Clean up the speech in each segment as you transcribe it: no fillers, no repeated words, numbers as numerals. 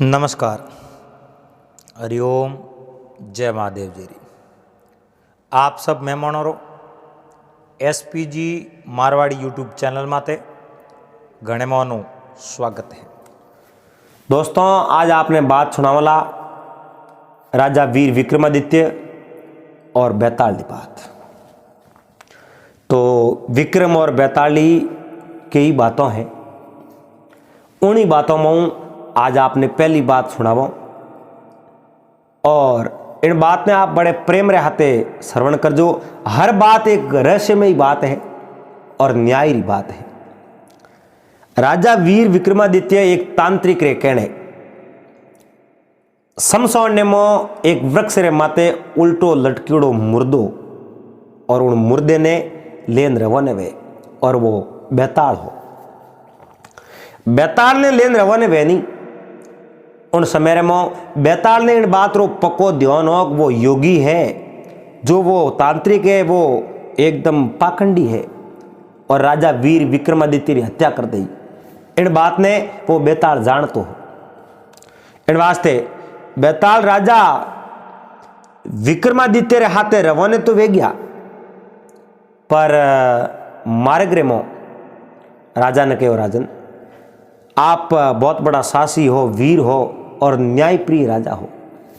नमस्कार, हरिओम, जय महादेव जी। आप सब मेहमानों रो एसपीजी मारवाड़ी यूट्यूब चैनल माते घणे मानो स्वागत है। दोस्तों, आज आपने बात सुनावला राजा वीर विक्रमादित्य और बैताली बात। तो विक्रम और बैताली की ही बातों हैं। उन्हीं बातों में आज आपने पहली बात सुनावो और इन बात में आप बड़े प्रेम रहते श्रवण कर। जो हर बात एक रहस्यमयी बात है और न्यायी बात है। राजा वीर विक्रमादित्य एक तांत्रिक रे कहने समसौने में एक वृक्ष रे माते उल्टो लटकीड़ो मुर्दो और उन मुर्दे ने लेन रवाने वे और वो बैताल हो। बैताल ने लेन रवाने वे नहीं। उन समय में बैताल ने इन बात रो पक्को ध्यान हो। वो योगी है, जो वो तांत्रिक है, वो एकदम पाखंडी है और राजा वीर विक्रमादित्य की हत्या कर दी। इन बात ने वो बैताल जानतो हो। इन वास्ते बैताल राजा विक्रमादित्य रे हाथे रवाने तो वे गया, पर मार्ग रे मो राजा ने कहो, राजन आप बहुत बड़ा साहसी हो, वीर हो और न्यायप्रिय राजा हो।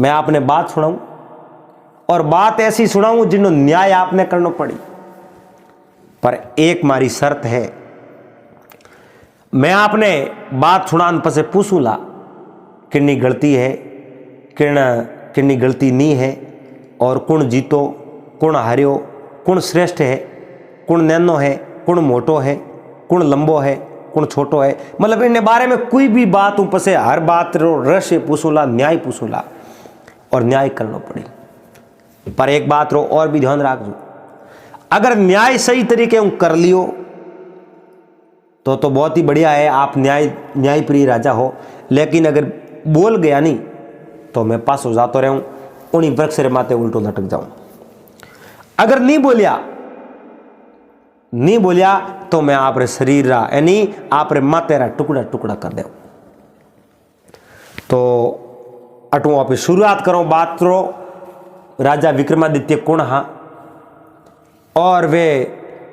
मैं आपने बात सुनाऊं और बात ऐसी सुनाऊं जिन्हों न्याय आपने करना पड़ी, पर एक मारी शर्त है। मैं आपने बात सुनान पसे पूछूला किन्नी गलती है, किन्नी गलती नहीं है और कौन जीतो, कौन हारियो, कौन श्रेष्ठ है, कौन नैनो है, कौन मोटो है, कौन लंबो है, कौन छोटो है। मतलब इन बारे में कोई भी बात पसे हर बात रो रहस्य पूछूला, न्याय पूछूला और न्याय करना पड़ी। पर एक बात रो और भी ध्यान रखो, अगर न्याय सही तरीके कर लियो तो बहुत ही बढ़िया है, आप न्यायप्रिय राजा हो। लेकिन अगर बोल गया नहीं तो मैं पास हो जाता रहूं, उन्हीं वृक्ष रे माथे उल्टो लटक जाऊं। अगर नहीं बोलिया तो मैं आप रे शरीर रा यानी आप रे माथे रा टुकड़ा टुकड़ा कर दे। तो अटू आप शुरुआत करो बात रो। राजा विक्रमादित्य कौन हा और वे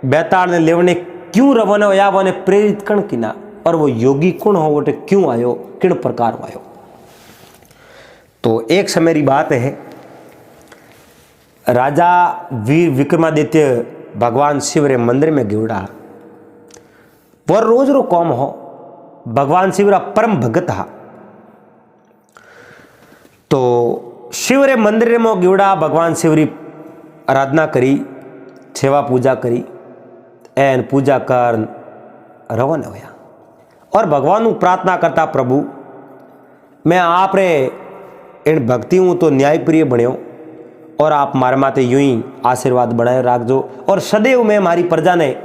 बैताल ने लेवने क्यों रवाना होया, वो ने प्रेरित कण किना, और वो योगी कौन हो, वो क्यों आयो, किन प्रकार आयो। तो एक समय की बात है, राजा वीर विक्रमादित्य भगवान शिव रे मंदिर में गिवड़ा। वो रोज रो कौम हो, भगवान शिव रा परम भगत हा। तो शिव रे मंदिर में गिवड़ा, भगवान शिव री आराधना करी, सेवा पूजा करी, एन पूजा कर रवाना होया और भगवान को प्रार्थना करता, प्रभु मैं आप रे इन भक्ति हूँ तो न्यायप्रिय बन्यो और आप मारे माते यूं ही आशीर्वाद बनाए राख दो और सदैव मैं हमारी प्रजा ने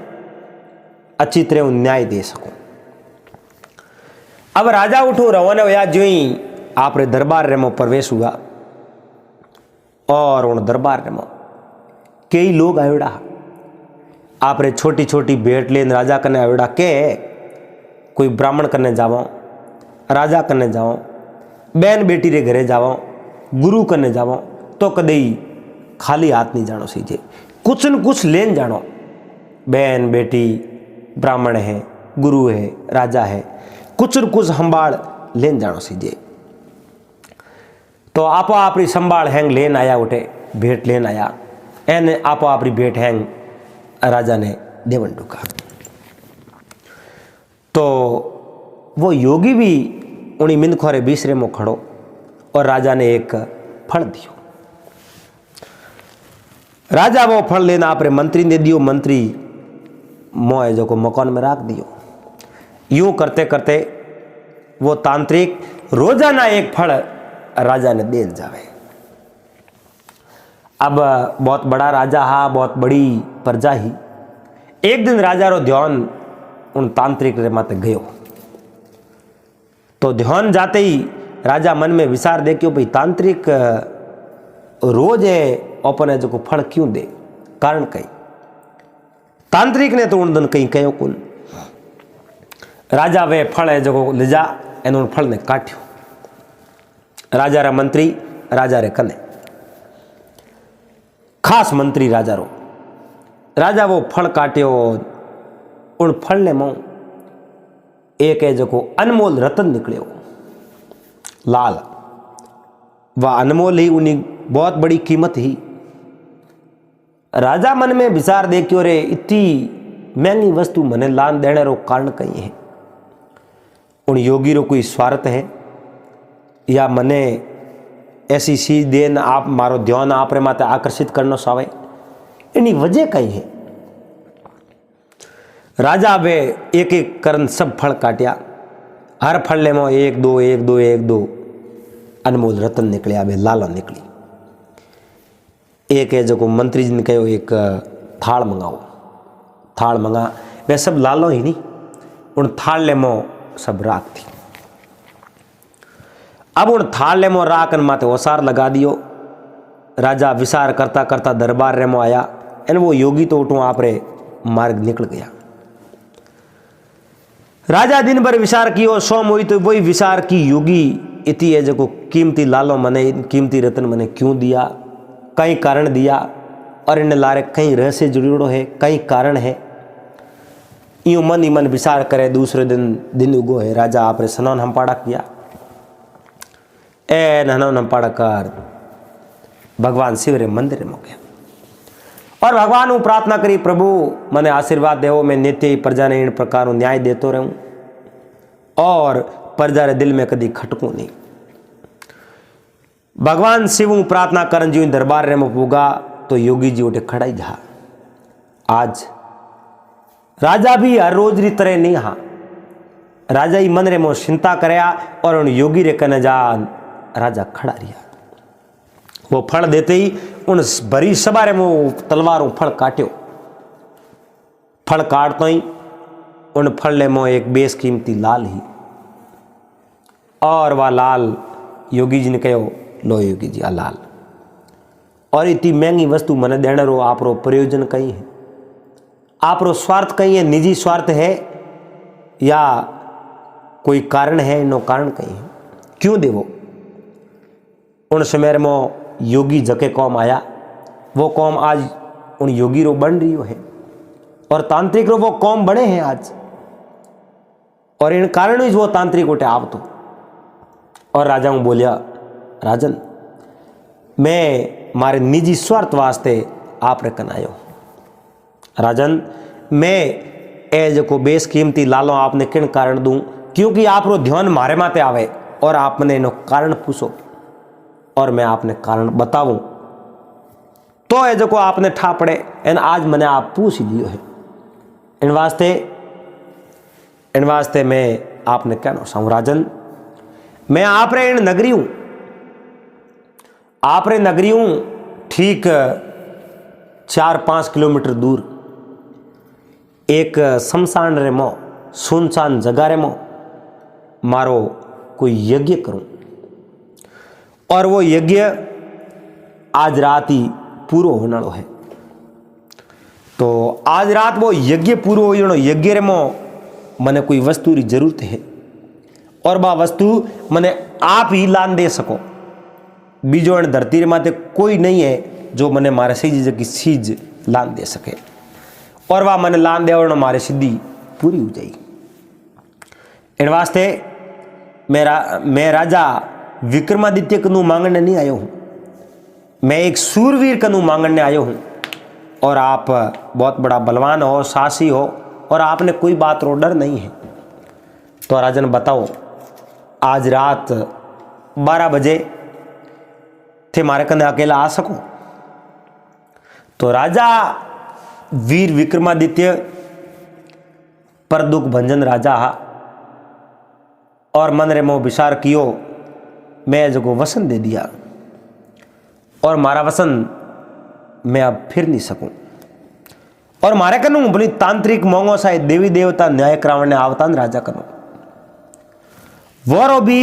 अच्छी तरह न्याय दे सकूं। अब राजा उठो रवाना होया, जो ही आप रे दरबार रे में प्रवेश हुआ और उन दरबार रे में कई लोग आयोड़ा। आप रे छोटी छोटी भेंट लेन राजा कने आयोड़ा के कोई ब्राह्मण कने जावो, राजा कने जाओ, बहन बेटी रे घरे जावो, गुरु कने जावो, तो कदे खाली हाथ नहीं जानो सीजे, कुछ न कुछ लेन जानो। बहन बेटी, ब्राह्मण है, गुरु है, राजा है, कुछ न कुछ संभाल लेन जानो सीजे। तो आपो आपरी संभाल हैंग लेन आया, उठे भेंट लेन आया, एन आपो आपरी भेंट हैंग राजा ने देवन डुका। तो वो योगी भी उन्हीं मिनखोरे बीसरे में खड़ो और राजा ने एक फल दियो। राजा वो फल लेना आप रे मंत्री ने दियो। मंत्री मोह जो को मकान में रख दियो। यूं करते करते वो तांत्रिक रोजाना एक फल राजा ने दे जावे। अब बहुत बड़ा राजा हा, बहुत बड़ी प्रजा ही। एक दिन राजा रो ध्यान उन तांत्रिक रे माते गयो। तो ध्यान जाते ही राजा मन में विचार दे कि भाई तांत्रिक रोज है अपने जो को फल क्यों दे, कारण कई। तांत्रिक ने तो उन दिन कहीं कहो कुन। राजा वे फल है जो ले जा, एन फल ने काट्यो राजा रा मंत्री राजा रे कने खास मंत्री राजा रो। राजा वो फल काट्यो, उन फल ने मो एक है जो अनमोल रतन निकलियो लाल। वह अनमोल ही उन्हीं बहुत बड़ी कीमत ही। राजा मन में विचार देखियो रे इतनी महंगी वस्तु मने लान देने रो कारण कहीं है। उन योगी रो कोई स्वार्थ है या मने ऐसी चीज देन आप मारो ध्यान आप रे माते आकर्षित करना चाहे, इन्हीं वजह कहीं है। राजा वे एक एक करन सब फल काटिया, हर फल ले मो एक दो एक दो एक दो अनमोल रतन निकले, आवे लाला निकली। एक है जो मंत्री जी ने कहो एक थाल मंगाओ, थाल मंगा, वे सब लालो ही नहीं, उन थाल ले मो सब राख थी। अब उन थाल ले मो राख माते ओसार लगा दियो। राजा विचार करता करता दरबार रे मो आया, एन वो योगी तो उठो आप रे मार्ग निकल गया। राजा दिन भर विचार कियो, सोम हुई तो वही विचार की योगी इति है जो कीमती लालो मने कीमती रतन मने क्यों दिया, कई कारण दिया, और इन लारे कई रहस्य जुड़ो है, कई कारण है। यूं मन ही मन विचार करे। दूसरे दिन उगो है। राजा आप रे स्नान हम पाड़ा किया, ए नहन हम पाड़ा कर भगवान शिव रे मंदिर में गया और भगवान को प्रार्थना करी, प्रभु मने आशीर्वाद देवो, मैं नित्य ही प्रजा ने इन प्रकार न्याय देतो रहूं और प्रजा रे दिल में कभी खटकू नहीं। भगवान शिव प्रार्थना करन जी दरबार रे में पुगा तो योगी जी उठे खड़ाई जा। आज राजा भी हर रोज री तरह नहीं हा। राजा ही मन रे मो चिंता करया और उन योगी रे कने जा राजा खड़ा रिया। वो फल देते ही उन भरी सभा रे मो तलवारों फल काट्यो। फल काटतो ही उन फल ले मो एक बेशकीमती लाल ही, और वह लाल योगी जी ने कहो, लो योगी जी आ लाल, और इतनी महंगी वस्तु मने देने रो आप रो प्रयोजन कहीं है, आप रो स्वार्थ कहीं है, निजी स्वार्थ है या कोई कारण है, नो कारण कहीं है, क्यों देवो। उन समय में योगी जके कौम आया, वो कौम आज उन योगी रो बन रही है और तांत्रिक रो वो कौम बने हैं आज, और इन कारण ही वो तांत्रिक उठे आप तो। और राजा हूँ बोलिया, राजन मैं मारे निजी स्वार्थ वास्ते आप रे कन आयो। राजन मैं ए जो बेशकीमती लालो आपने किन कारण दूं, क्योंकि आप रो ध्यान मारे माते आवे और आप मने नो कारण पूछो और मैं आपने कारण बताऊं तो ए जो आपने ठा पड़े एन आज मने आप पूछ ही लियो है। इन वास्ते मैं आपने कहना चाहूँ, राजन मैं आप रे इन नगरी हूं, आप रे नगरी हूं ठीक 4-5 किलोमीटर दूर एक शमशान रे मो सुनसान जगह रे मो मारो कोई यज्ञ करूं, और वो यज्ञ आज रात ही पूरो होने वालो है। तो आज रात वो यज्ञ पूरो हो, यज्ञ रे मो मने कोई वस्तु री जरूरत है और बा वस्तु मने आप ही लान दे सको। बीजो धरती रे माते कोई नहीं है जो मने मारे सीज की चीज लान दे सके, और वह मने लान दे और मारे सिद्धि पूरी हो जाएगी। इन वास्ते मैं राजा विक्रमादित्य कनु मांगने नहीं आयो हूं, मैं एक सूरवीर कनु मांगने आयो हूं, और आप बहुत बड़ा बलवान हो, साहसी हो, और आपने कोई बात रो डर नहीं है। तो राजन बताओ, आज रात 12 बजे थे मारे कने अकेला आ सको। तो राजा वीर विक्रमादित्य पर दुख भंजन राजा हा, और मन रे मो विचार कियो, मैं जो वसन दे दिया और मारा वसन मैं अब फिर नहीं सकूं, और मारे कनु बोली तांत्रिक मोंगो सा देवी देवता न्याय करावने आवता राजा कनु वोरो भी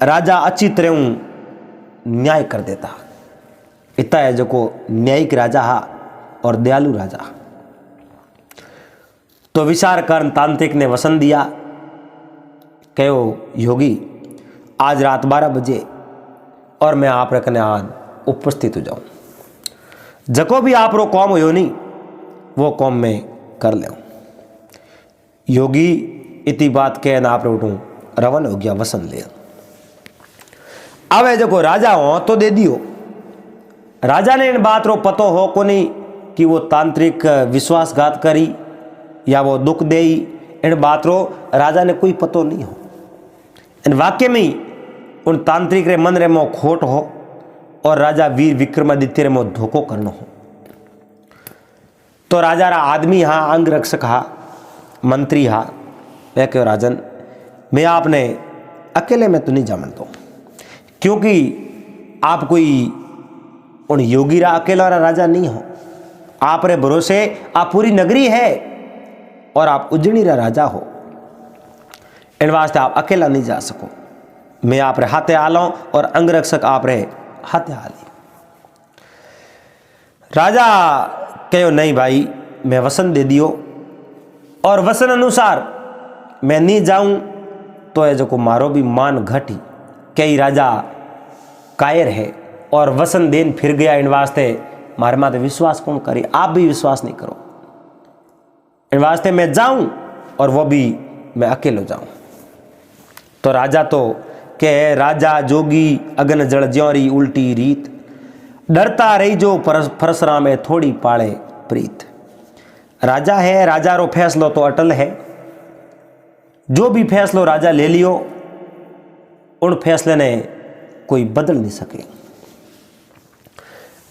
राजा अच्छी तरह न्याय कर देता। इतना है जो को न्यायिक राजा हा और दयालु राजा। तो विचार कर तांत्रिक ने वसन दिया, कहो योगी आज रात 12 बजे और मैं आप कने आज उपस्थित हो जाऊं। जको भी आप रो कौम हो नहीं वो कौम में कर ले। योगी इतनी बात कह ना आप उठूं रवन हो गया वसन ले। अब है जको राजा हो तो दे दियो। राजा ने इन बात रो पतो हो को नहीं कि वो तांत्रिक विश्वासघात करी या वो दुख दे। इन बात रो राजा ने कोई पतो नहीं हो। इन वाक्य में ही उन तांत्रिक रे मन रे मो खोट हो और राजा वीर विक्रमादित्य रे मो धोखो करनो हो। तो राजा रा आदमी हा अंग रक्षक हा मंत्री हा वह क्यों राजन मैं आपने अकेले में तो नहीं जामन दो, क्योंकि आप कोई उन योगी रा अकेला रा राजा नहीं हो। आप रे भरोसे आप पूरी नगरी है और आप उज्जैनी रा राजा हो। इन वास्ते आप अकेला नहीं जा सको। मैं आप रे हाथे आलो और अंगरक्षक आप रे हाथे आली। राजा कहो नहीं भाई मैं वसन दे दियो और वसन अनुसार मैं नहीं जाऊं तो है जो को मारो भी मान घटी। कई राजा कायर है और वसन देन फिर गया। इन वास्ते मारे माते विश्वास कौन करे, आप भी विश्वास नहीं करो। इन वास्ते मैं जाऊं और वो भी मैं अकेले जाऊं। तो राजा तो कह राजा जोगी अगन जड़ ज्योरी उल्टी रीत, डरता रही जो परशुराम में थोड़ी पाले प्रीत। राजा है, राजा रो फैसलो तो अटल है। जो भी फैसलो राजा ले लियो उन फैसले ने कोई बदल नहीं सके।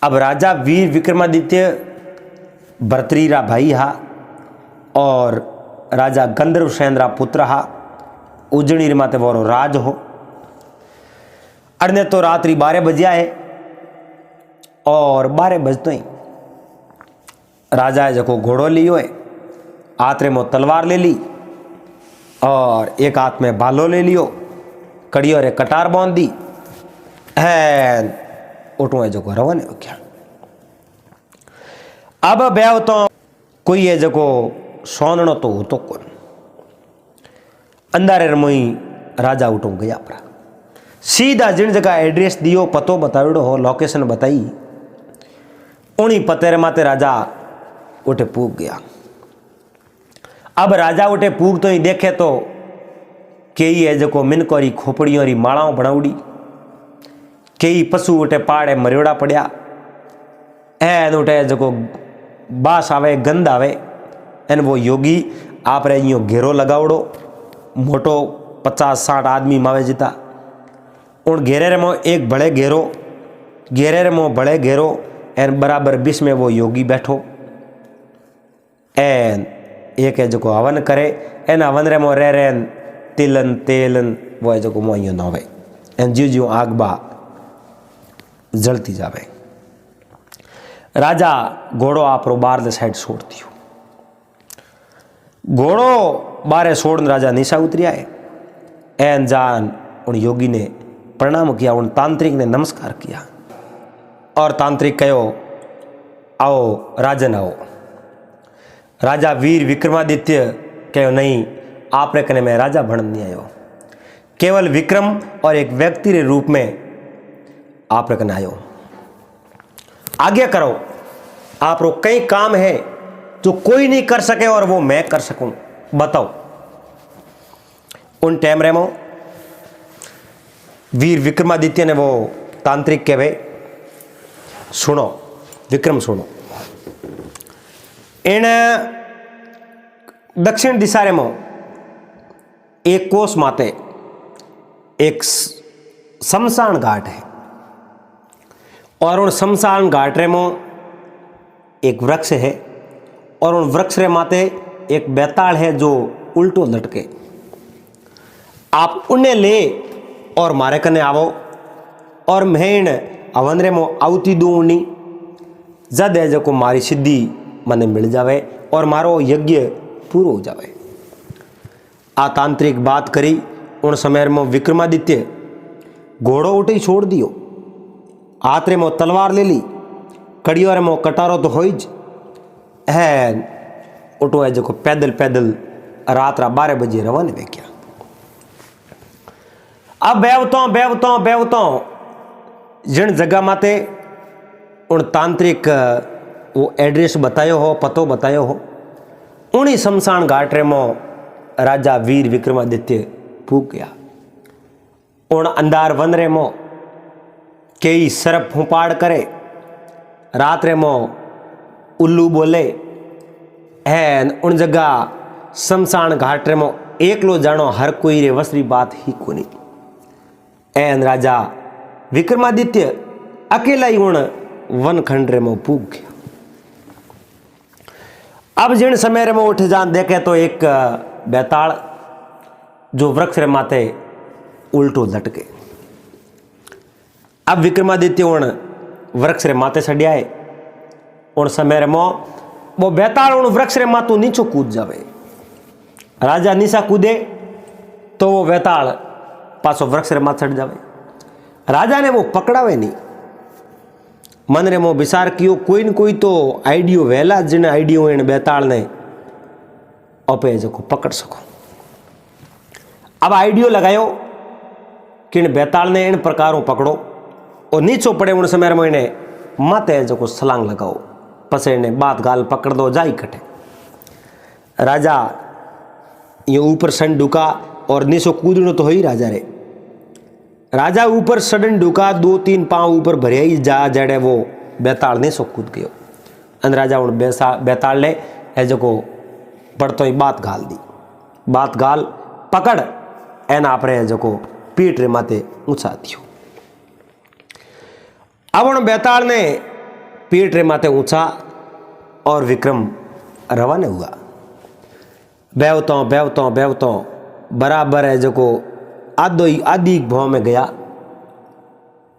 अब राजा वीर विक्रमादित्य भर्तृहरि भाई हा और राजा गंधर्व सेन रा पुत्र हा। उज्जैनी माते वो राज हो। अरने तो रात्रि 12 बजिया है और 12 बजते ही राजा है जो घोड़ो लियो है, हाथ में तलवार ले ली और एक हाथ में भालो ले लियो, कड़ियों रे कटार बांध दी है। उठो है जो रवन हो गया। अब ब्याह तो कोई है जो सोननो तो हो तो कौन। अंधारे मोई राजा उठो गया पर सीधा जिन जगह एड्रेस दियो पतो बतावड़ो हो लोकेशन बताई उन्हीं पतेरे माते राजा उठे पूग गया। अब राजा उठे पूग तो ही देखे तो कई है जो मिनकोरी खोपड़ियों री मालाओं बनाउड़ी, कई पशु उठे पाड़े मरियोड़ा पड़िया एन उठे जो बास आवे गंध आवे। एन वो योगी आप रे यो घेरो लगावड़ो मोटो 50-60 आदमी मावे जीता। उन घेरे रे मो एक बड़े घेरो, घेरे रे मो बड़े घेरो एन बराबर 20 में वो योगी बैठो। एन एक है जो हवन करे एन हवन रे मो रे तिलन तेलन वो है जो मोइयो नवे एन ज्यों ज्यों आग बा जलती जावे। राजा घोड़ो आपरो बार दे साइड छोड़ दियो। घोड़ो बारे छोड़न राजा नीचा उतरिया है। एन जान उन योगी ने प्रणाम किया, उन तांत्रिक ने नमस्कार किया और तांत्रिक कहो आओ राजन आओ। राजा वीर विक्रमादित्य कहो नहीं आप रे कने मैं राजा बन नहीं आयो, केवल विक्रम और एक व्यक्ति रे रूप में आप रे कने आयो। आज्ञा करो आप रो कई काम है जो कोई नहीं कर सके और वो मैं कर सकूं, बताओ। उन टाइम रेमो वीर विक्रमादित्य ने वो तांत्रिक के भाई सुनो विक्रम सुनो। इन दक्षिण दिशा रे मो एक कोस माते एक शमशान घाट है और उन शमशान घाट रे मो एक वृक्ष है और उन वृक्ष रे माते एक बेताल है जो उल्टो लटके। आप उन्हें ले और मारे कने आवो और मैं हवन रे मो आवती दूनी जद है जो मारी सिद्धि मने मिल जावे और मारो यज्ञ पूरो हो जावे। आ तांत्रिक बात करी। उन समय में विक्रमादित्य घोड़ो उठे छोड़ दियो, हाथ रे मो तलवार ले ली, कड़ियों रे मो कटारो तो होइज है। उठो है जो पैदल पैदल रात 12 बजे रवाना वे क्या। अब बेवतो जिन जगह माते उन तांत्रिक वो एड्रेस बतायो हो, पतो बतायो हो, उन्हीं शमशान घाट रे मो राजा वीर विक्रमादित्य पूग गया। उन अंधार वन रे मो कई सरप फुपाड़ करे, रात रे मो उल्लू बोले है। उन जगह शमशान घाट रे मो एकलो जानो हर कोई रे वसरी बात ही कोनी। एन राजा विक्रमादित्य अकेला ही उन वन खंड रे मो पूग गया। अब जिन समय रे मो उठ जान देखे तो एक बेताल जो वृक्ष रे माथे उल्टो लटके। अब विक्रमादित्य उन वृक्ष रे माथे सड़ियाए। उन समय रे मो वो बेताल उन वृक्ष रे माथू नीचो कूद जावे। राजा नीचा कूदे तो वो बेताल पासो वृक्ष रे माथे चढ़ जावे। राजा ने वो पकड़ावे नहीं। मन रे मो विचार कियो कोई न कोई तो आइडियो वेला जिन आइडियो इन बेताल ने अपे जो पकड़ सको। अब आइडियो लगायो कि इन बेताल ने इन प्रकारों पकड़ो और नीचो पड़े उन समय में इन्हें माते जो सलांग लगाओ, पसे इन्हें बात गाल पकड़ दो जाई कटे। राजा ये ऊपर सन डुका और नीचो कूदनो तो हो ही राजा रे। राजा ऊपर सडन डुका, 2-3 पांव ऊपर भरिया ही जा जड़े वो बेताल ने सो कूद गयो। अन राजा उन बेताल ने ऐजो को पड़तो ही बात गाल दी। बात गाल पकड़ एन आपरे ऐजो को पीठ रे माते ऊंचा दियो। अब उन बेताल ने पीठ रे माते ऊंचा और विक्रम रवाना हुआ। बेवतो बराबर है जो को आदि भाव में गया।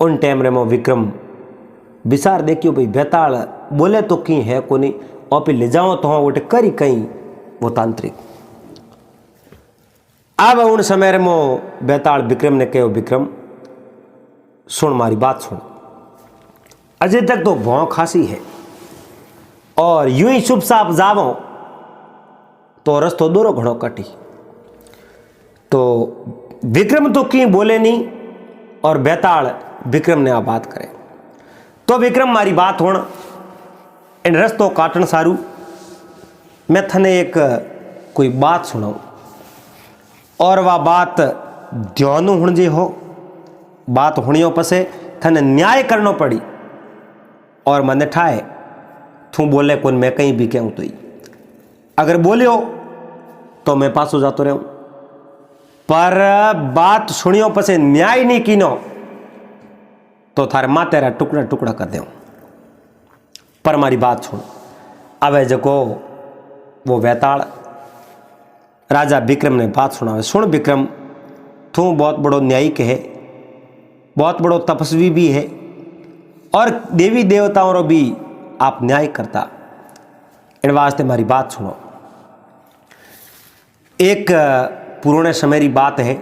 उन टाइम रे मो विक्रम विचार देखियो भाई बेताल बोले तो की है को नहीं और पे ले जाओ तो वो करी कहीं वो तांत्रिक। अब उन समय रे मो बेताल विक्रम ने कहो विक्रम सुन मारी बात सुन, अजय तक तो भौं खासी है और यूं ही शुभ साप जावो तो रस्तो दोरो घणो कटी। तो विक्रम तो की बोले नहीं और बेताल विक्रम ने आ बात करे। तो विक्रम मारी बात होण इन रस्तो काटन सारू मैं थने एक कोई बात सुनाऊं और वह बात ध्यानु हुण जे हो। बात हुणियों पसे थने न्याय करनो पड़ी और मने ठाए तू बोले कौन मैं कहीं भी कहूं तो ही अगर बोलियो तो मैं पासो जातो रहूं, पर बात सुनियो पसे न्याय नहीं कीनो तो थारे माते रा टुकड़ा टुकड़ा कर देऊं। पर मारी बात सुन। अब जको वो बेताल राजा विक्रम ने बात सुनावे। सुन विक्रम तू बहुत बड़ो न्यायिक है, बहुत बड़ो तपस्वी भी है और देवी देवताओं रो भी आप न्याय करता। इन वास्ते मारी बात सुनो। एक पुराने समय की बात है,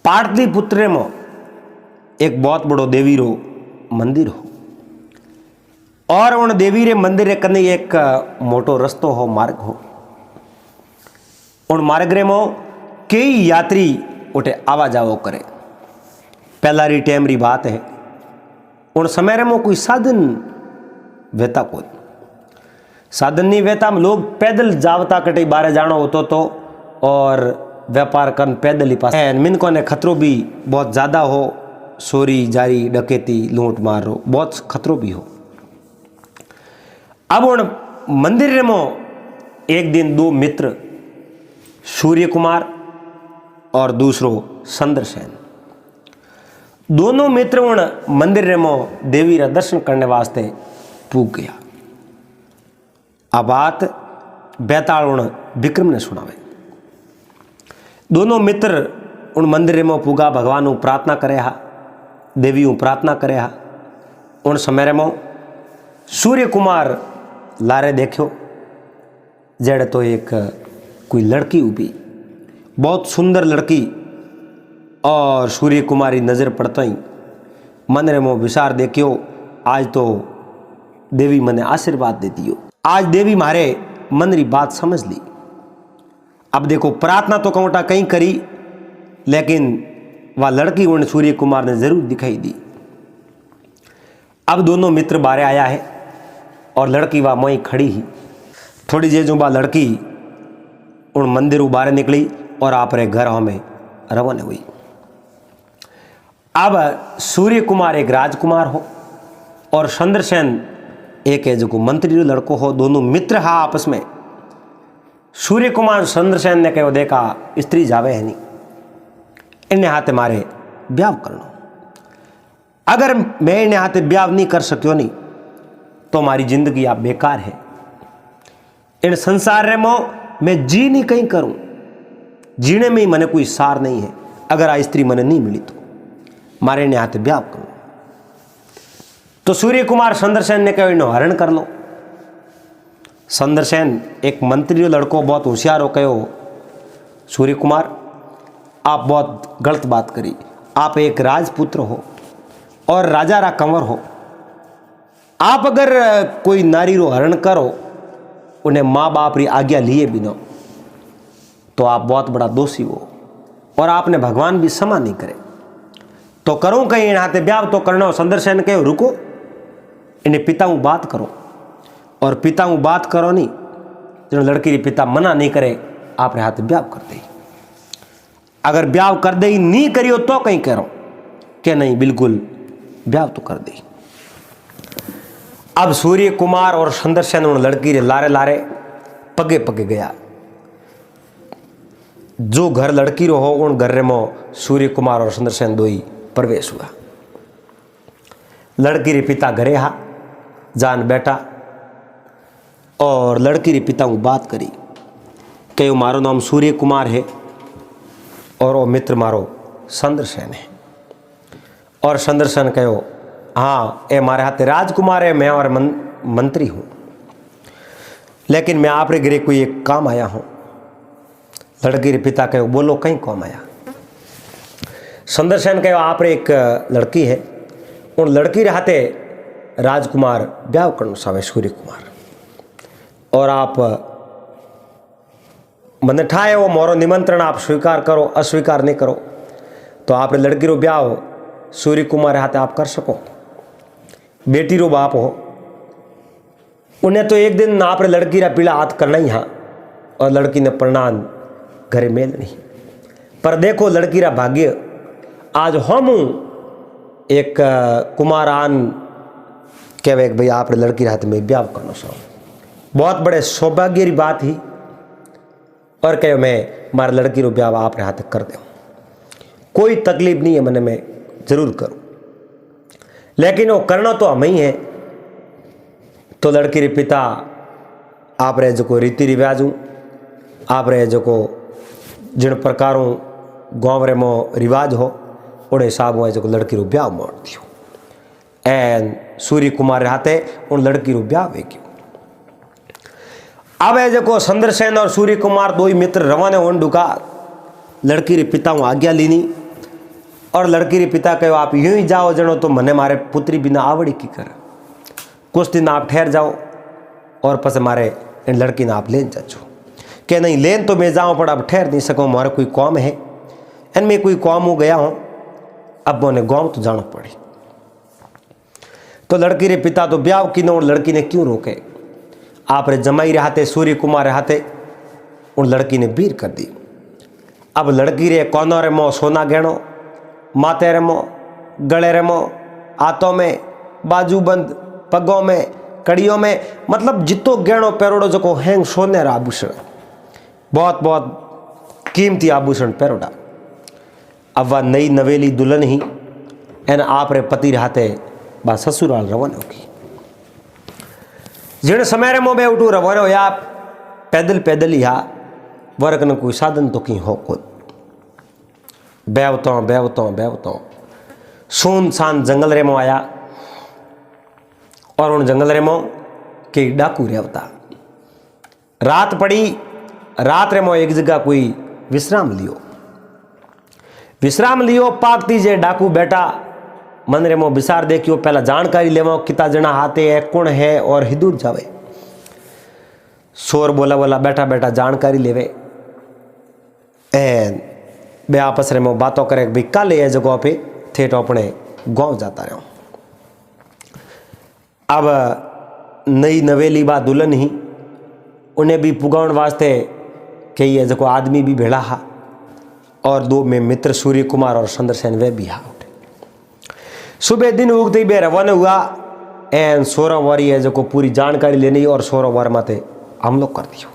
पाटलिपुत्र में एक बहुत बड़ो देवी रो मंदिर हो और उन देवी रे मंदिर रे कने एक मोटो रस्तो हो, मार्ग हो। उन मार्ग रे में कई यात्री उठे आवा जावो करे। पहला री टाइम री बात है, उन समय रे में कोई साधन वेता कोई साधन नहीं वेता। लोग पैदल जावता कटे बारे जानो होतो तो और व्यापार करन पैदल ही पास। मिनको ने खतरो भी बहुत ज़्यादा हो, चोरी जारी डकैती लूट मार रो बहुत खतरो भी हो। अब उन मंदिर में एक दिन 2 मित्र सूर्य कुमार और दूसरो चंद्रसेन, दोनों मित्र उन मंदिर में देवी रा दर्शन करने वास्ते पूग गया। आ बात बेताल उन विक्रम ने सुनावे। दोनों मित्र उन मंदिर में पूगा, भगवान प्रार्थना करे हा, देवी प्रार्थना करे हा। उन समय में सूर्य कुमार लारे देखो जड़े तो एक कोई लड़की उभी, बहुत सुंदर लड़की, और सूर्य कुमारी नजर पड़ता ही मन रे मो विचार देखियो आज तो देवी मने आशीर्वाद दे दियो। आज देवी मारे मन री बात समझ ली। अब देखो प्रार्थना तो कौटा कहीं करी लेकिन वह लड़की उन सूर्य कुमार ने जरूर दिखाई दी। अब दोनों मित्र बारे आया है और लड़की वह मई खड़ी ही। थोड़ी देर जो बा लड़की उन मंदिर बारे निकली और आप रे घर में रवाना हुई। अब सूर्य कुमार एक राजकुमार हो और चंद्रसेन एक है जो मंत्री रो लड़को हो। दोनों मित्र हा आपस में। सूर्य कुमार चंद्रसेन ने कहो देखा स्त्री जावे है नहीं, इन्हें हाथे मारे ब्याह करना। अगर मैं इन्हें हाथे ब्याह नहीं कर सक्यो नहीं तो हमारी जिंदगी आप बेकार है। इन संसार रे मो मैं जी नहीं कहीं करूं, जीने में ही मने कोई सार नहीं है। अगर आ स्त्री मने नहीं मिली तो मारे इन्हें हाथे ब्याह करूं। तो सूर्य कुमार चंद्रसेन ने कहो इन्हें हरण कर लो। चंद्रसेन एक मंत्री लड़को बहुत होशियार हो कहो सूर्य कुमार आप बहुत गलत बात करी। आप एक राजपुत्र हो और राजा रा कंवर हो। आप अगर कोई नारी रो हरण करो उन्हें माँ बाप री आज्ञा लिए बिना तो आप बहुत बड़ा दोषी हो और आपने भगवान भी क्षमा नहीं करे। तो करूं कहीं इन हाथे ब्याह तो करना हो। चंद्रसेन कहो रुको, इन्हें पिता हूँ बात करो। और पिता हूँ बात करो नहीं जो लड़की री पिता मना नहीं करे आप रे हाथे ब्याह कर दे। अगर ब्याह कर दे नहीं करियो तो कहीं करो कि नहीं बिल्कुल ब्याह तो कर दे। अब सूर्य कुमार और चंद्रसेन उन लड़की रे लारे लारे पगे पगे गया। जो घर लड़की रो हो उन घर रे मो सूर्य कुमार और चंद्रसेन दो ही प्रवेश हुआ। लड़की रे पिता घरे हा जान बैठा और लड़की रे पिता को बात करी कि मारो नाम सूर्य कुमार है और वो मित्र मारो चंद्रसेन है। और चंद्रसेन कहो हाँ ये मारे हाथे राजकुमार है, मैं और मंत्री हूँ, लेकिन मैं आप रे घरे कोई एक काम आया हूँ। लड़की रे पिता कहो बोलो कहीं काम आया। चंद्रसेन कहो आप रे एक लड़की है, उन लड़की रे हाथे राजकुमार ब्याह करना सावे सूर्य कुमार। और आप मन ठाए वो मोरो निमंत्रण आप स्वीकार करो, अस्वीकार नहीं करो तो आप लड़की रो ब्याह सूर्य कुमार हाथे आप कर सको। बेटी रो बाप हो उन्हें तो एक दिन आप लड़की रा पीला हाथ करना ही हाँ और लड़की ने प्रणाम घरे मेल नहीं। पर देखो लड़की रा भाग्य आज हम एक कुमार आन कहवे भाई आप लड़की हाथ में ब्याह करना सो बहुत बड़े सौभाग्य री बात ही। और कहो मैं मारे लड़की रो ब्याह आप हाथ कर दे, कोई तकलीफ नहीं है मने मैं जरूर करूं, लेकिन वो करना तो हम ही है। तो लड़की रे पिता आप रे जो रीति रिवाज हूँ आप रे जो जिन प्रकारों गाँव रे मो रिवाज हो उन हिसाब में जो लड़की रो ब्याह मोड़ दियो। एन सूर्य कुमार हाथे उन लड़की रो ब्याह वे गयो। अब जो चंद्रसेन और सूर्य कुमार दो ही मित्र रवाने होने डुका। लड़की रे पिता हूँ आज्ञा लीनी और लड़की रे पिता कहो आप यूं ही जाओ जनो तो मने मारे पुत्री बिना आवड़ी की कर, कुछ दिन आप ठहर जाओ और पस मारे इन लड़की ने आप लेन जाचो। कि नहीं लेन तो मैं जाऊँ पर अब ठहर नहीं सकूँ, मारे कोई काम है इनमें कोई काम हो गया हूँ, अब मैंने गाँव तो जाना पड़ी। तो लड़की रे पिता तो ब्याह की न लड़की ने क्यों रोके। आप रे जमाई रहते सूर्य कुमार रहते उन लड़की ने बीर कर दी। अब लड़की रे कोनों रे मो सोना गहनो, माथे रे मो, गले रे मो, हाथों में बाजूबंद, पगों में, कड़ियों में, मतलब जितो गहनो पेरोड़ो जो हैंग सोने रा आभूषण, बहुत बहुत कीमती आभूषण पेरोड़ा। अब वह नई नवेली दुल्हन ही एन आप रे पति रहते बा ससुराल रवाना होगी। जिन समय रे मो बे उठू रवाना होया पैदल पैदल ही हा वर्क न कोई साधन तो की हो खुद बेवतो सुनसान जंगल रे मो आया और उन जंगल रे मो के डाकू रेवता। रात पड़ी, रात रे मो एक जगह कोई विश्राम लियो पाकती जे डाकू बैठा मन रे मो विसार देखियो पहला जानकारी लेवो किता जना हाथे है कौन है और हिदूर जावे। शोर बोला बोला बैठा बैठा जानकारी लेवे एन बे आपस रे मो बातों करे भाई कल ये जगह पे थे तो अपने गाँव जाता रहो। अब नई नवेली बा दुल्हन ही उन्हें भी पुगाउण वास्ते कई है जो आदमी भी भेड़ा हा और दो में मित्र सूर्य कुमार और चंद्रसेन वे भी हा। सुबह दिन उगते ही बे रवाना हुआ एन 16 वारी है जो पूरी जानकारी लेनी और 16 वार माते हमलो कर दियो।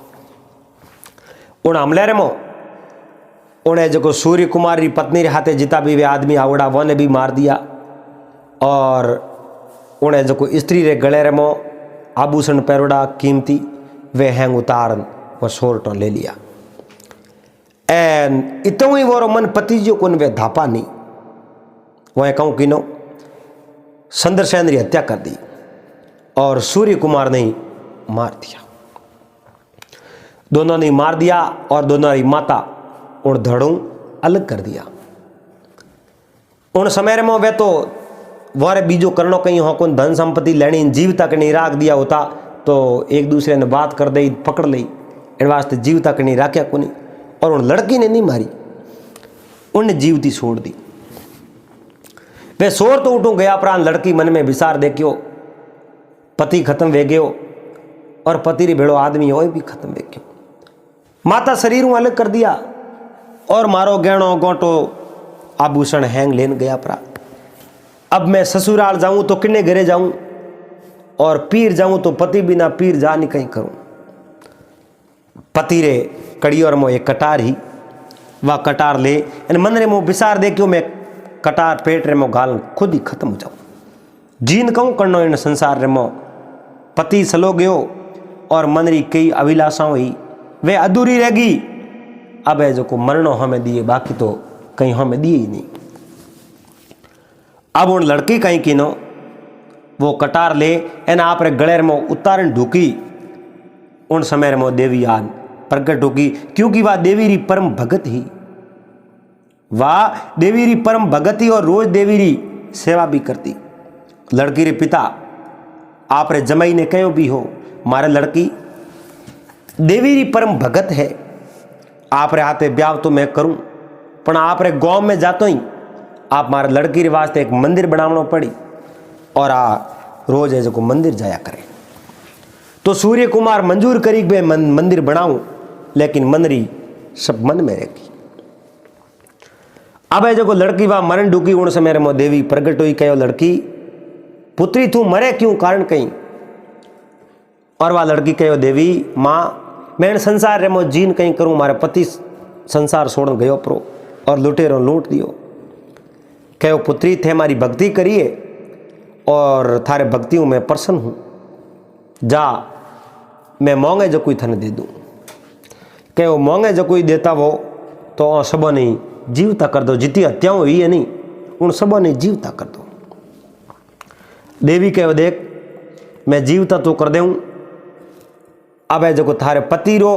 उन हमले रे मो उन्हें जो सूर्य कुमार री पत्नी रे हाथे जिता भी वे आदमी आवड़ा वो ने भी मार दिया और उन्हें जो स्त्री रे गले रे मो आभूषण पैरोड़ा कीमती वे हैंग उतारन वो सोरटो ले लिया। एन इतना ही वो मन पति जो कोन वे धापा नहीं वो कहूँ कि नो चंद्रसेन री हत्या कर दी और सूर्य कुमार ने मार दिया। दोनों ने मार दिया और दोनों की माता उन धड़ों अलग कर दिया। उन समय में वे तो वारे बीजो करनो कहीं हो कौन धन संपत्ति लेनी जीव तक नहीं राख दिया होता तो एक दूसरे ने बात कर दी पकड़ ली इन वास्ते जीव तक नहीं राख्या को नहीं। और उन लड़की ने नहीं मारी उनने जीवती छोड़ दी। वे शोर तो उठू गया प्राण लड़की मन में विचार देखियो पति खत्म वे गयो और पति री भेड़ो आदमी हो भी खत्म वे गयो। माता शरीर अलग कर दिया और मारो गहणो गोटो आभूषण हैंग लेन गया परा। अब मैं ससुराल जाऊं तो किन्ने घरे जाऊं और पीर जाऊं तो पति बिना पीर जा नहीं कहीं करूं। पति रे कड़ी और मो एक कटार ही वह कटार ले इन मन रे मो विचार दे क्यों मैं कटार पेट रे मो गाल खुद ही खत्म हो जाऊं। जीन कहूं करनो इन संसार रे मो पति सलो गयो और मन री कई अभिलाषाओं हुई वे अधूरी रहेगी। अब है जो को मरणो हमें दिए बाकी तो कहीं हमें दिए ही नहीं। अब उन लड़की कहीं की नो वो कटार ले एन आप रे गले में उतारन ढूकी। उन समय में देवी आन प्रकट होगी क्योंकि वह देवी री परम भगत ही वाह देवी री परम भगत ही और रोज देवी री सेवा भी करती। लड़की रे पिता आप रे जमाई ने कहो भी हो मारे लड़की देवी री परम भगत है आप रे हाथे ब्याह तो मैं करूं पण आप रे गांव में जातो ही आप मारे लड़की रे वास्ते एक मंदिर बनावनो पड़ी और आ रोज है जो मंदिर जाया करे। तो सूर्य कुमार मंजूर करी बे मंदिर बनाऊं लेकिन मनरी सब मन में रहेगी। अब है जो लड़की वह मरण डूकी उन समय में देवी प्रगट हुई कहो लड़की पुत्री तू मरे क्यों कारण कहीं। और वह लड़की कहो देवी माँ मैं संसार रे मो जीन कहीं करूं मारे पति संसार छोड़ गयो प्रो और लुटेरो लूट दियो। कहो पुत्री थे हमारी भक्ति करिए और थारे भक्तियों में प्रसन्न हूं जा मैं मोंगे जो कोई थने दे दूं। कहो मोंगे जो कोई देता वो तो सबों ने जीवता कर दो जितनी हत्याओं हुई है नहीं उन सबों ने जीवता कर दो। देवी कहो देख मैं जीवता तो कर दूं अब है जो थारे पति रो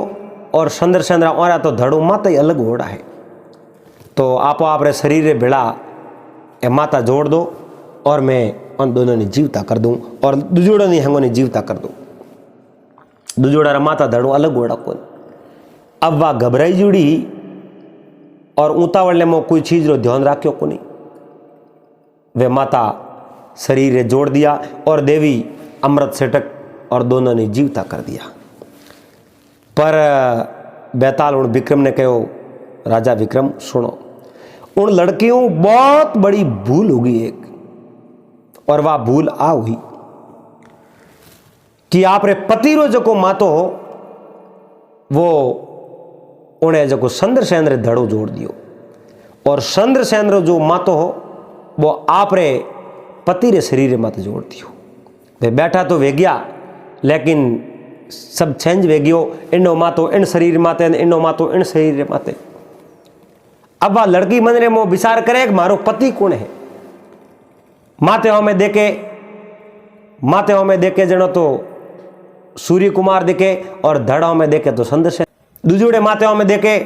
और चंद्रसेन और तो धड़ो माता ही अलग होड़ा है तो आप रे शरीर रे भिड़ा ए माता जोड़ दो और मैं उन दोनों ने जीवता कर दूं और दुजोड़ा ने हंगों ने जीवता कर दूं। दुजोड़ा रे माता धड़ो अलग होड़ा कौन। अब वह घबराई जुड़ी और उतावल में कोई चीज रो ध्यान राख्यो को नहीं। वे माता शरीर रे जोड़ दिया और देवी अमृत सेटक और दोनों ने जीवता कर दिया। पर बैताल उन विक्रम ने कहो राजा विक्रम सुनो उन लड़कियों बहुत बड़ी भूल होगी एक और वह भूल आ हुई कि आप रे पति रो जो को मातो हो वो उन्हें जो को चंद्रसेन रे धड़ो जोड़ दियो और चंद्रसेन रो जो मातो हो वो आप रे पति रे शरीर मत जोड़ दियो। वे बैठा तो वे गया लेकिन सब चेंज वे गयो इनो मातो इन शरीर माते इनो मातो इन शरीर माते। अब वह लड़की मन रे मो विचार करे कि मारो पति कौन है। माते हो में देखे जनो तो सूर्य कुमार दिखे और धड़ाओं में देखे तो चंद्रसेन। दुजोड़े माते में देखे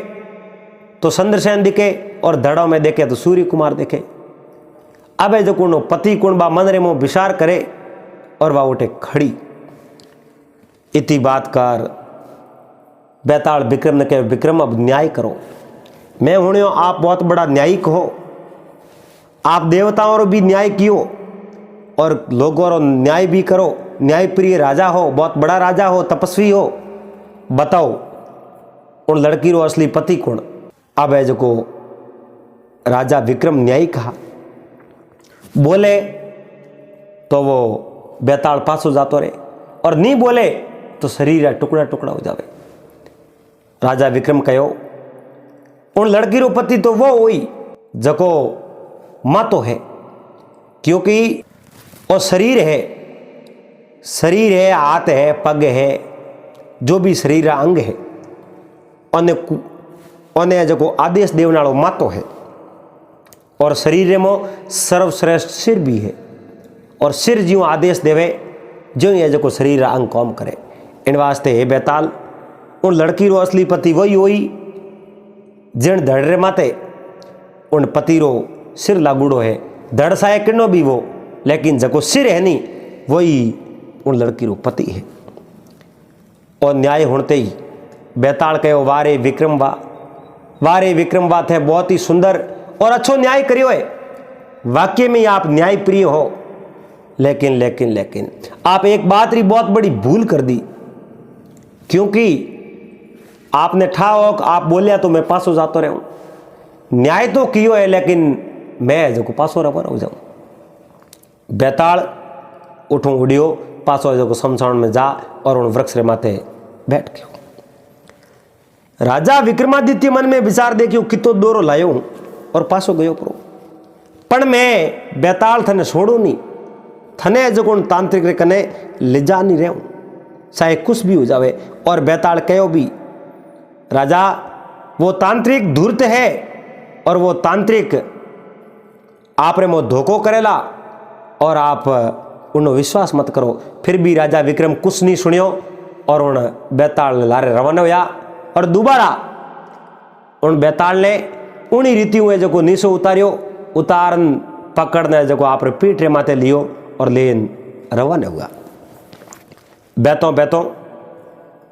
तो चंद्रसेन दिखे और धड़ाओं में देखे तो सूर्य कुमार दिखे। अब जो कुनो पति कुण बा मन रे मो विचार करे और वह उठे खड़ी। इतनी बात कर बैताल विक्रम ने कहे विक्रम अब न्याय करो मैं हूँ आप बहुत बड़ा न्यायिक हो आप देवताओं रो भी न्याय कियो और लोगों रो न्याय भी करो न्यायप्रिय राजा हो, बहुत बड़ा राजा हो, तपस्वी हो, बताओ उन लड़की रो असली पति कौन? अब है जो को राजा विक्रम न्यायी कहा, बोले तो वो बेताल पासो जातो रहे और नहीं बोले तो शरीर टुकड़ा टुकड़ा हो जावे। राजा विक्रम कहो उन लड़की रो पति तो वो हुई जको मातो है, क्योंकि वो शरीर है, हाथ है, पग है, जो भी शरीर अंग है उन्हें जो आदेश देने वालों मातो है। और शरीर में सर्वश्रेष्ठ सिर भी है, और सिर ज्यों आदेश देवे जो ये जो शरीर अंग काम करे। इन वास्ते हे बेताल उन लड़की रो असली पति वही हुई जिन धड़रे माते उन पति रो सिर लागूड़ो है। धड़ साए किनो भी वो, लेकिन जको सिर है नी वही उन लड़की रो पति है। और न्याय होते ही बेताल कहो वारे विक्रम वाह थे बहुत ही सुंदर और अच्छो न्याय करियो है। वाक्य में आप न्याय प्रिय हो, लेकिन आप एक बात री बहुत बड़ी भूल कर दी, क्योंकि आपने ठाओ आप बोलिया तो मैं पासो जातो रहूं। न्याय तो कियो है, लेकिन मैं जो पासो रवा हो जाऊं। बेताल उठूं उड़ियो पासो जो शमशान में जा और उन वृक्ष रे माथे बैठ गयो। राजा विक्रमादित्य मन में विचार देखियो कितो दोरो लायो हूं और पासो गयो परो, पण मैं बेताल थने छोड़ू नहीं, थने जो तांत्रिक रे कने ले जा नहीं रहूं, चाहे कुछ भी हो जावे। और बेताल कहो भी राजा वो तांत्रिक धूर्त है और वो तांत्रिक आप रे मो धोखो करेला और आप उन विश्वास मत करो। फिर भी राजा विक्रम कुछ नहीं सुनियो और उन बेताल लारे रवाना होया। और दोबारा उन बेताल ने उन्हीं रीति हुए जो नीचो उतारन पकड़ने जो आप पीठ रे माथे लियो और लेन रवाना हुआ। बैतों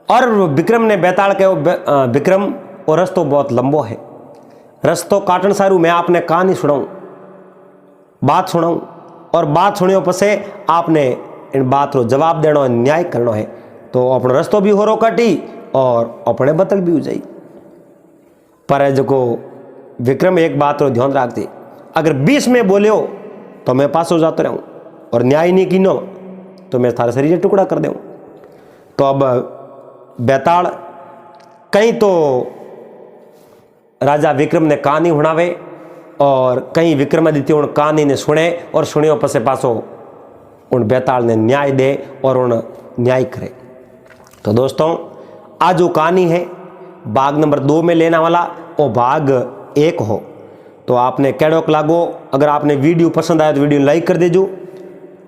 और विक्रम ने बेताल कहो विक्रम वो रस्तो बहुत लंबो है, रस्तो काटन सारू मैं आपने कहानी सुनाऊं, बात सुनाऊं, और बात सुनियो पसे आपने इन बात रो जवाब देनो, न्याय करनो है। तो अपनो रस्तो भी हो रो कटी और अपने बतल भी हो जाई। पर जो को विक्रम एक बात रो ध्यान रख दे, अगर 20 में बोलियो तो मैं पास हो जाता रहूं और न्याय नहीं कीनो तो मैं थारे शरीर टुकड़ा कर दूं। तो अब बेताल कहीं तो राजा विक्रम ने कहानी हुणावे और कहीं विक्रमादित्य उन कहानी ने सुने और सुनियो पसे पासो उन बेताल ने न्याय दे और उन न्याय करे। तो दोस्तों आज जो कहानी है भाग नंबर 2 में लेना वाला वो भाग 1 हो। तो आपने कैडोक लागो, अगर आपने वीडियो पसंद आया तो वीडियो लाइक कर देजो,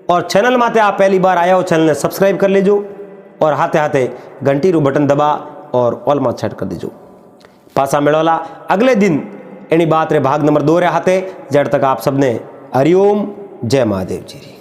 और चैनल माते आप पहली बार आया हो चैनल ने सब्सक्राइब कर लेजो, और हाथे हाथे घंटी रू बटन दबा और ऑल में सेट कर दीजो। पासा मेळोला अगले दिन एनी बात रे भाग नंबर 2 रे हाथे। जड़ तक आप सबने हरिओम, जय महादेव जी।